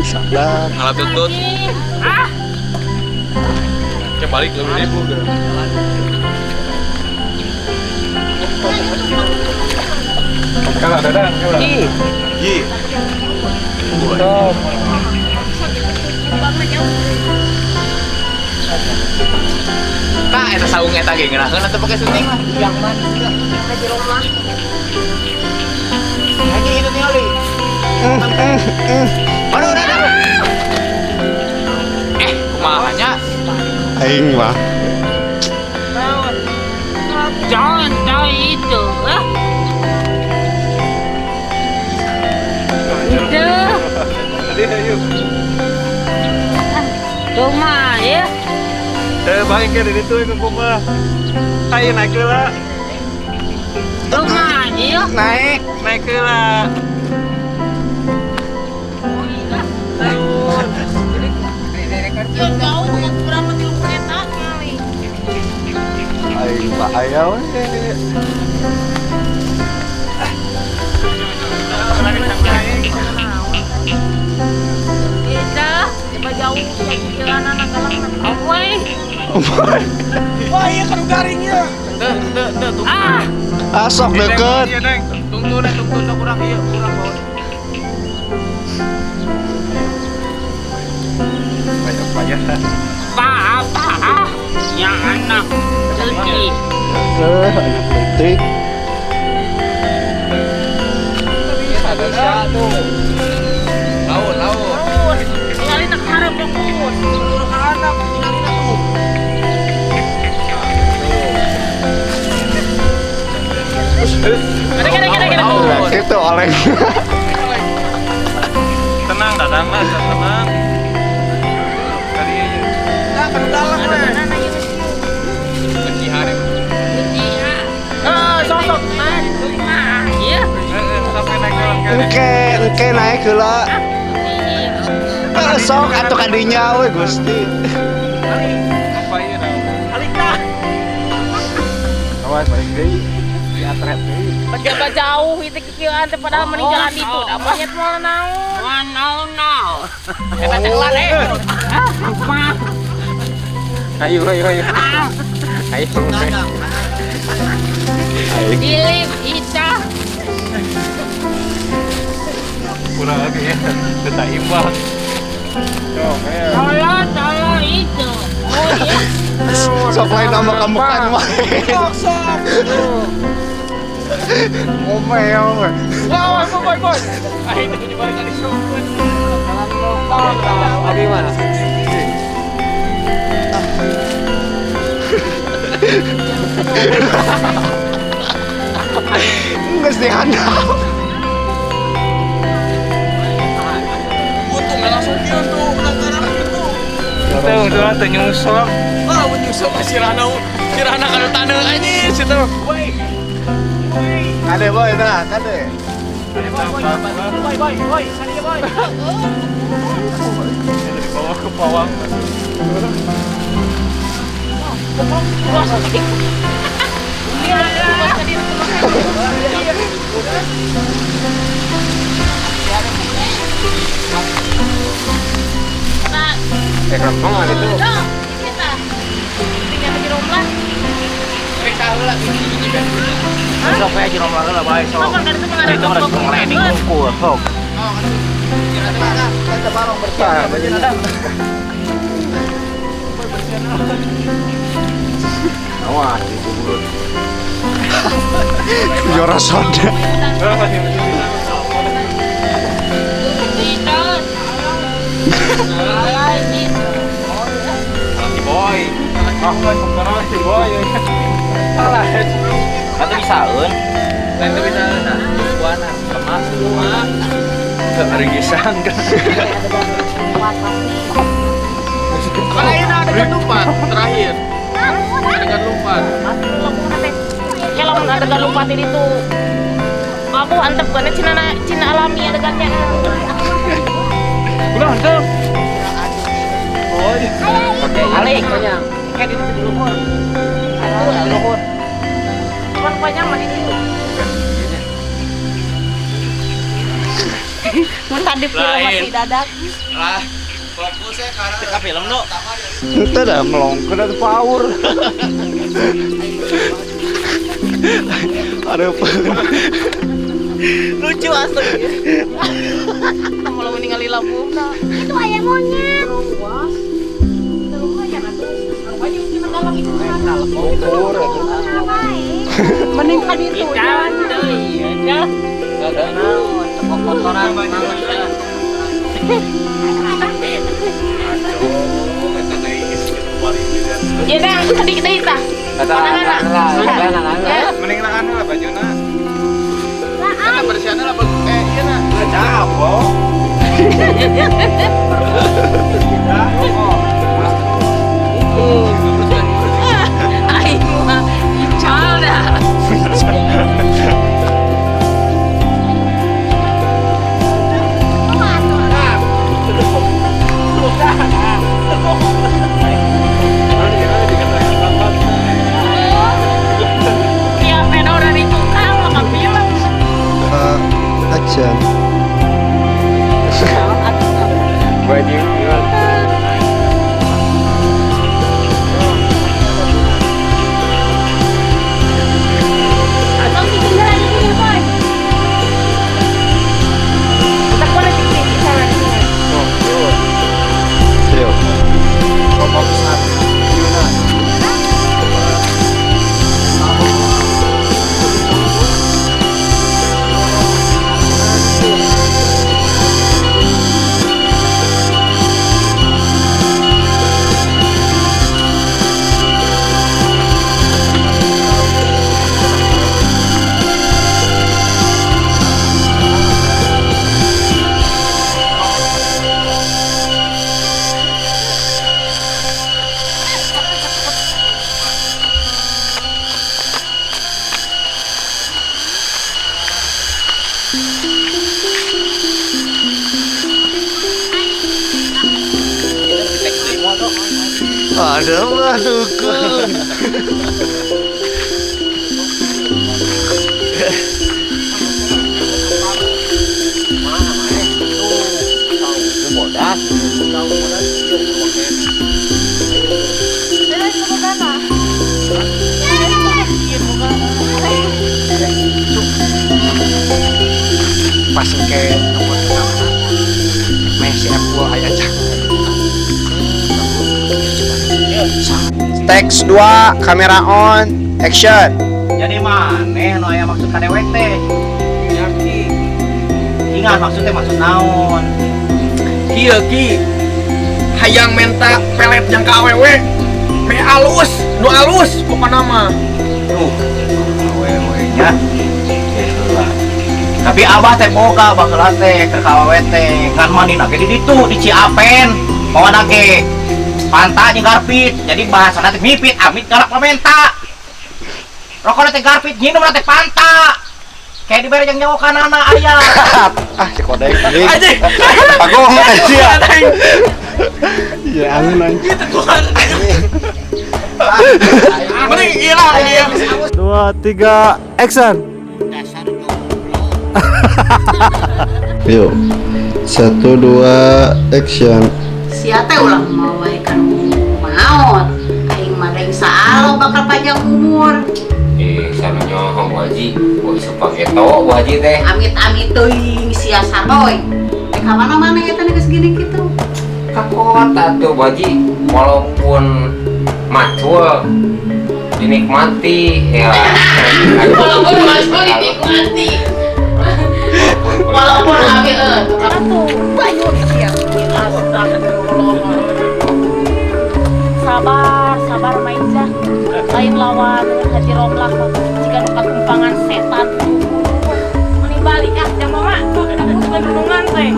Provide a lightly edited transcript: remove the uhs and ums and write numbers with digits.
Sadar. Alat tutut. Ah. Kayak balik lebih ribu kan. Kalau ada kalau. Ji. Stop. Kak, eta saung eta ge ngeunaheun atuh pake sunting lah. Yang mana juga di rumah. Lagi itu tinggal di. Aduh, aduh. Kumahanya? Aing mah. Jangan tahu itu, ah. Itu. Rumah ya. Balik ke dari itu ke rumah. Ayo naik ke lah. Rumah ya. Naik ke lah. Jauh berapa kilo kereta kali? Aing mah aya we. Kita, coba jauh ya jalan anak galang awai. Wah, iya kan garingnya. Tunggu. Asok deket. Iya, Neng. Tunggu kurang iya, kurang bawah. Banyak. Apa? Yang anak sedih. Detik. Bisa tuh. Laut. Tinggalin tak harap fokus. Turun ke anak, tinggalin tuh. Ada. Gitu oleng. Tenang, dadang lah, tenang. Tadi aja. Nah, ke dalam lah. Benci hari. Sosok. Iya. Sampai naik dalam kan. Engke naik heula. Sok atuh kadinya we Gusti. Apa ieu nah? Alika. Awas balik deui. Di atret deui. Pejabat jauh itu kikieuan teh padahal mending jalan itu. Da monyet moal naon? Naon. Eta teh kelar Apa? Ayo. Dilip Ita. Kurang lagi ya. Tetap imbang. Tolong itu. Oh iya. Sok lain nama kamu kan mah. Sok. Ngomel we. Wah, boy. Ah, itu di balik kali sopun. Abi mana? Geus dihandap. Untung langsung kieu tuh, lantaran itu. Tuh nyungsep. Ah, nyungsep si Rana kana taneuh anjing situ. Woi. Kade boy tah, kade. Boy, sani boy. Dari bawah ke bawah. Rempong itu. Tinggal di rumah. Periksa heula ini kan. Sok aya jeung omah heula bae sok. Itu harus ngeleding ukur sok. Kita bareng bersiap ada. Awas itu mulut. Jora soda. Si boy. Si boy. Salah. Atuh bisaeun. Lain teh bisa nah. Buana kemas semua. Hari gisang kan. Kalau ini ada ketupat terakhir. Ada ketupat. Ya lamun adegan lompatin itu. Aku antep kan Cina alami adegannya. Udah antep. Alik banyak. Kayak di luhur. Ada luhur. Cuman banyak mah di situ. Mun tadi film masih dadak. Lah, fokusnya karena film no. Itu dah melongkar dari power. Aduh. Lucu asli. Kamu lo meninggalin lampu. Itu ayam monyet. Luas. Lumayan atuh. Banyak mungkin dalam itu. Mending kan itu. Ikan deui ya. Ada naon, tepok kotoran banget. Ya dah, sedikit deui tah. Mending lah anu lah bajuna. Lah bersihanna lah ieu na. Capok. Aing mah ical dah. Ya pena udah ditukang maka film. Action. Atau bikin jalan di sini, boy. Kita boleh bikin di sana di sini. Siap. Aduh, dukun. Pas ke nomor Messi Apple aya Text 2, kamera on, action. Jadi maneh nu aya maksud kadewek teh? Ingat maksudnya maksud naon? Kieu ki hayang menta pelet jang ka awewe. Me alus, nu alus pokona mah. Tuh, awewe nya. Tapi abah teh boga bageula teh keur ka awewe teh. Ngan manina ge di ditu di Ciapen. Bawana ge panta jeung garpit. Jadi bahasana teh mipit amit galak pamenta. Rokona teh garpit nginum teh panta. Kayak dibere jeung nyawa kanana aya. Ah, si kodeng anjing. Anjing. Aku ngomong sia. Ya angin anjing. Gitu Tuhan. Mending gila dia. 2, 3, action. Yuk. 1, 2, action. Sia teh ulah mau wae kan maot. Aing mah deung saalo bakal panjang umur. Sanunya waji, boy sepageto waji teh. Amit-amit teuing sia saroy. Teh ka mana-mana eta geus gini kitu. Kakota tuh waji, walaupun macul dinikmati ya. Walaupun macul dinikmati. Walaupun ambil tukang tuh banyu sia. Sabar Maiza. Lain lawan Haji Romlah jika nuka kumpangan setan. Mending balik ah, jangan mama. Aku sudah gunungan teh.